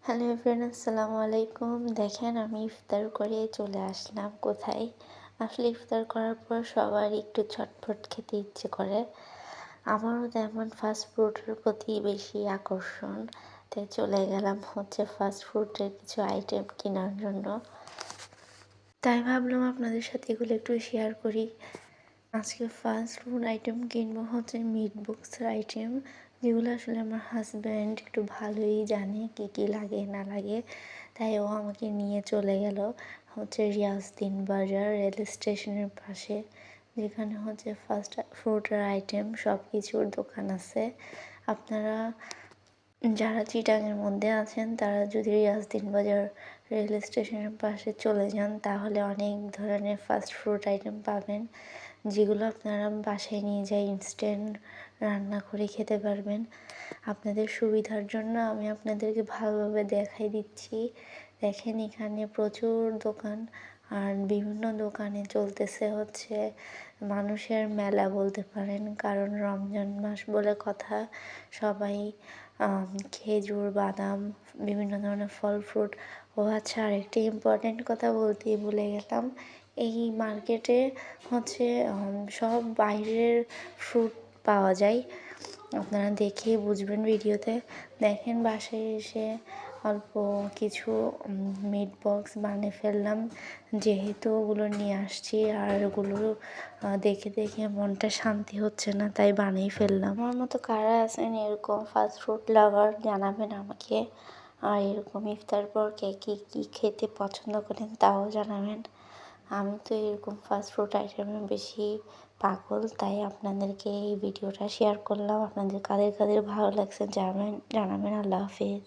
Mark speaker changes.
Speaker 1: Hello everyone, আসসালামু আলাইকুম। দেখেন আমি ইফতার করে চলে আসলাম কোথায়। আসলে ইফতার করার পর সবারই একটু চটপট খেতে ইচ্ছে করে। আমারও তেমন ফাস্ট ফুডের প্রতি বেশি আকর্ষণ। তাই চলে গেলাম ফাস্ট ফুডের কিছু আইটেম কেনার জন্য। তাই ভাবলাম আপনাদের সাথে এগুলো একটু শেয়ার করি। আজকে ফাস্ট ফুড আইটেম কিনবো মিট বক্সের আইটেম, যেগুলো আসলে আমার হাজব্যান্ড একটু ভালোই জানে কী কী লাগে না লাগে। তাই ও আমাকে নিয়ে চলে গেল রিয়াজউদ্দিন বাজার রেল স্টেশনের পাশে, যেখানে ফাস্ট ফুডের আইটেম সব কিছুর দোকান আছে। আপনারা যারা চিটাংয়ের মধ্যে আছেন তারা যদি রিয়াজউদ্দিন বাজার রেল স্টেশনের পাশে চলে যান তাহলে অনেক ধরনের ফাস্ট ফুড আইটেম পাবেন, যেগুলো আপনারা বাসায় নিয়ে যাই ইনস্ট্যান্ট রান্না করে খেতে পারবেন। আপনাদের সুবিধার জন্য আমি আপনাদেরকে ভালোভাবে দেখাই দিচ্ছি। দেখেন এখানে প্রচুর দোকান, আর বিভিন্ন দোকানে চলতেছে মানুষের মেলা বলতে পারেন, কারণ রমজান মাস বলে কথা। সবাই খেজুর, বাদাম, বিভিন্ন ধরনের ফল ফ্রুট। ও আচ্ছা, আরেকটি ইম্পর্ট্যান্ট কথা বলতেই ভুলে গেলাম। এই মার্কেটে সব বাইরের ফ্রুট পাওয়া যায়। আপনারা দেখেই বুঝবেন ভিডিওতে। দেখেন বাসায় এসে অল্প কিছু মিট বক্স বানিয়ে ফেললাম, যেহেতু ওগুলো নিয়ে আসছি আর ওগুলো দেখে দেখে মনটা শান্তি হচ্ছে না, তাই বানিয়ে ফেললাম। আমার মতো কারা আছেন এরকম ফাস্ট ফুড লাভার জানাবেন আমাকে। আর এরকম ইফতার পর কে কী খেতে পছন্দ করেন তাও জানাবেন। আমি তো এরকম ফাস্ট ফুড আইটেমে বেশি পাগল, তাই আপনাদেরকে এই ভিডিওটা শেয়ার করলাম। আপনাদের কাদের কাদের ভালো লাগছে জানাবেন। আল্লাহ হাফিজ।